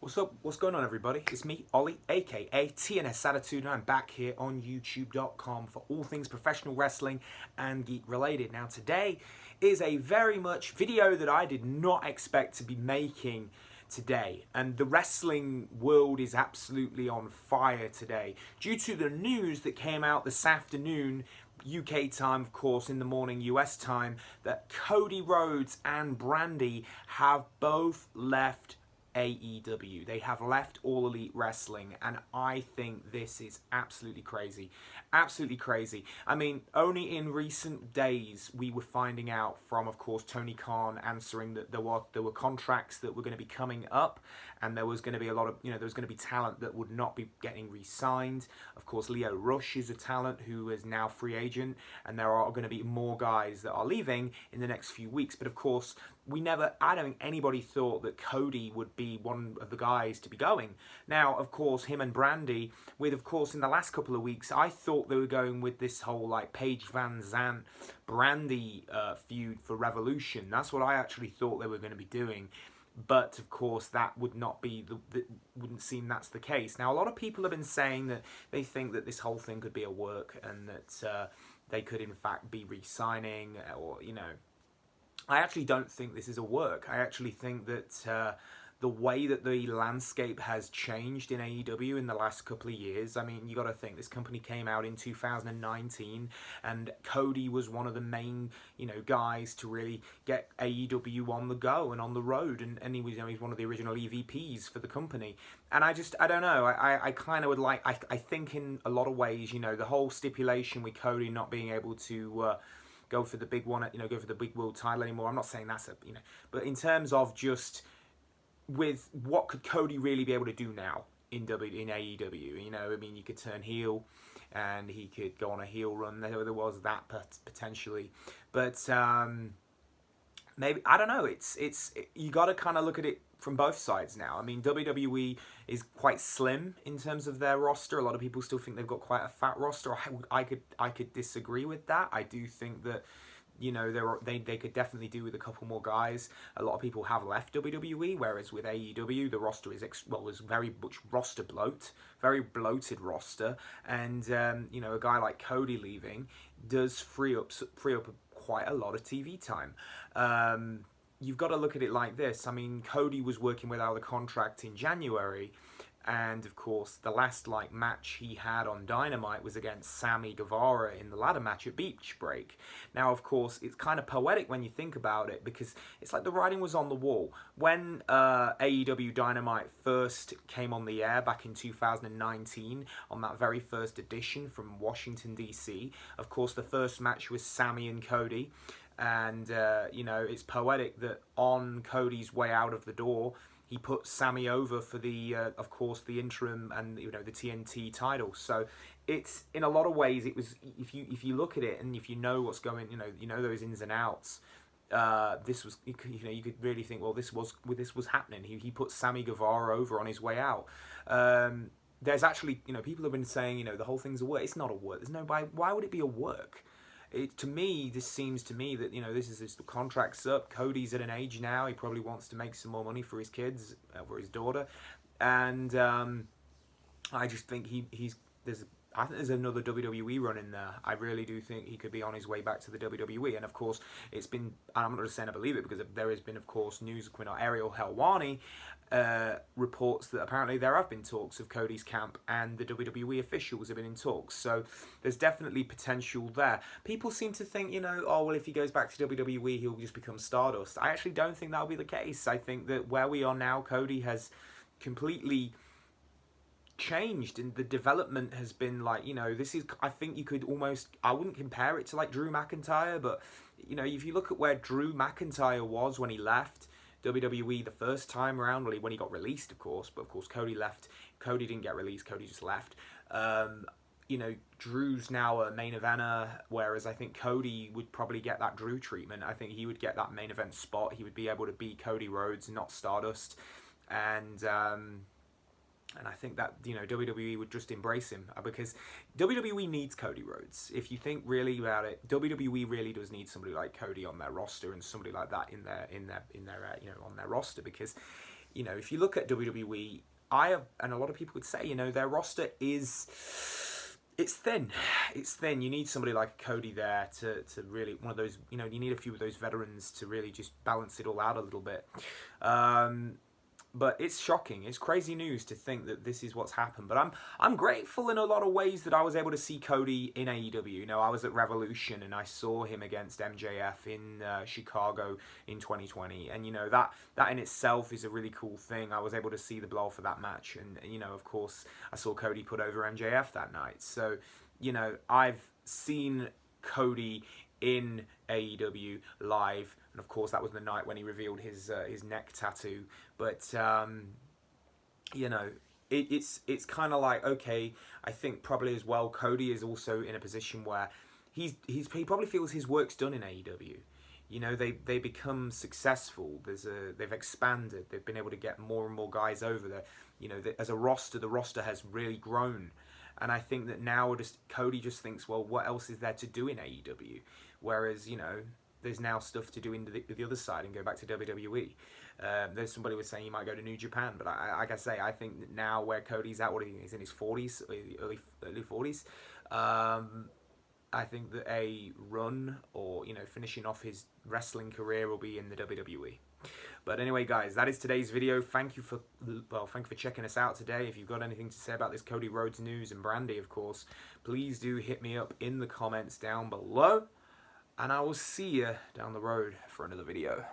What's up? What's going on, everybody? It's me, Ollie, aka TNSAttitude, and I'm back here on YouTube.com for all things professional wrestling and geek related. Now, today is a very much video that I did not expect to be making today, and the wrestling world is absolutely on fire today due to the news that came out this afternoon, UK time, of course, in the morning US time, that Cody Rhodes and Brandy have both left AEW. They have left All Elite Wrestling, and I think this is absolutely crazy. Absolutely crazy. I mean, only in recent days we were finding out from, of course, Tony Khan answering that there were contracts that were going to be coming up, and there was going to be a lot of, there was going to be talent that would not be getting re-signed. Of course, Lio Rush is a talent who is now free agent, and there are going to be more guys that are leaving in the next few weeks. But of course, I don't think anybody thought that Cody would be one of the guys to be going. Now, of course, him and Brandy, of course, in the last couple of weeks, I thought they were going with this whole, like, Paige Van Zandt Brandy feud for Revolution. That's what I actually thought they were going to be doing. But, of course, that would not be, wouldn't seem that's the case. Now, a lot of people have been saying that they think that this whole thing could be a work and that they could, in fact, be re-signing or, I actually don't think this is a work. I actually think that the way that the landscape has changed in AEW in the last couple of years, I mean, you got to think this company came out in 2019, and Cody was one of the main, guys to really get AEW on the go and on the road, and he was, he's one of the original EVPs for the company. And I don't know. I kind of would like. I think in a lot of ways, the whole stipulation with Cody not being able to. Go for the big one, go for the big world title anymore. I'm not saying that's but in terms of just with what could Cody really be able to do now in AEW? I mean, you could turn heel, and he could go on a heel run. There was that potentially, but maybe I don't know. It's you got to kind of look at it from both sides now. I mean, WWE is quite slim in terms of their roster. A lot of people still think they've got quite a fat roster. I could disagree with that. I do think that they could definitely do with a couple more guys. A lot of people have left WWE, whereas with AEW the roster is was very much roster bloat, very bloated roster, and a guy like Cody leaving does free up quite a lot of TV time. You've got to look at it like this. I mean, Cody was working without a contract in January, and of course, the last match he had on Dynamite was against Sammy Guevara in the ladder match at Beach Break. Now, of course, it's kind of poetic when you think about it, because it's like the writing was on the wall. When AEW Dynamite first came on the air back in 2019, on that very first edition from Washington, D.C., of course, the first match was Sammy and Cody. And, it's poetic that on Cody's way out of the door, he put Sammy over for the, of course, the interim and, the TNT title. So it's, in a lot of ways, it was, if you look at it and if you know what's going, those ins and outs, this was, you could really think, well, this was happening. He put Sammy Guevara over on his way out. There's actually, people have been saying, the whole thing's a work. It's not a work. There's no, why would it be a work? This seems to me that, the contract's up. Cody's at an age now, he probably wants to make some more money for his kids, for his daughter. And I just think I think there's another WWE run in there. I really do think he could be on his way back to the WWE. And of course, it's been, I'm not just saying I believe it, because there has been, of course, news of Ariel Helwani reports that apparently there have been talks of Cody's camp, and the WWE officials have been in talks. So there's definitely potential there. People seem to think, oh, well, if he goes back to WWE, he'll just become Stardust. I actually don't think that'll be the case. I think that where we are now, Cody has completely changed, and the development has been this is, I think you could almost, I wouldn't compare it to Drew McIntyre, but if you look at where Drew McIntyre was when he left WWE the first time around, when he got released, of course, but of course Cody left. Cody didn't get released, Cody just left. Drew's now a main eventer, whereas I think Cody would probably get that Drew treatment. I think he would get that main event spot. He would be able to beat Cody Rhodes, not Stardust, and I think that, WWE would just embrace him, because WWE needs Cody Rhodes. If you think really about it, WWE really does need somebody like Cody on their roster, and somebody like that in their on their roster, because you know, if you look at WWE, and a lot of people would say, you know, their roster is, it's thin. It's thin. You need somebody like Cody there to really, one of those, you know, you need a few of those veterans to really just balance it all out a little bit. But it's shocking. It's crazy news to think that this is what's happened. But I'm grateful in a lot of ways that I was able to see Cody in AEW. You know, I was at Revolution and I saw him against MJF in Chicago in 2020. And, you know, that in itself is a really cool thing. I was able to see the blow for that match. And, you know, of course, I saw Cody put over MJF that night. So, you know, I've seen Cody in AEW live, and of course that was the night when he revealed his neck tattoo. But you know, it's kind of like, okay, I think probably as well Cody is also in a position where he probably feels his work's done in AEW. You know, they become successful. They've expanded. They've been able to get more and more guys over there. You know, as a roster, the roster has really grown. And I think that now Cody just thinks, well, what else is there to do in AEW? Whereas, you know, there's now stuff to do in the other side and go back to WWE. There's somebody was saying he might go to New Japan, but like I say, I think that now where Cody's at, he's in his 40s, early 40s. I think that a run or, you know, finishing off his wrestling career will be in the WWE. But anyway, guys, that is today's video. Thank you for checking us out today. If you've got anything to say about this Cody Rhodes news, and Brandy, of course, please do hit me up in the comments down below. And I will see you down the road for another video.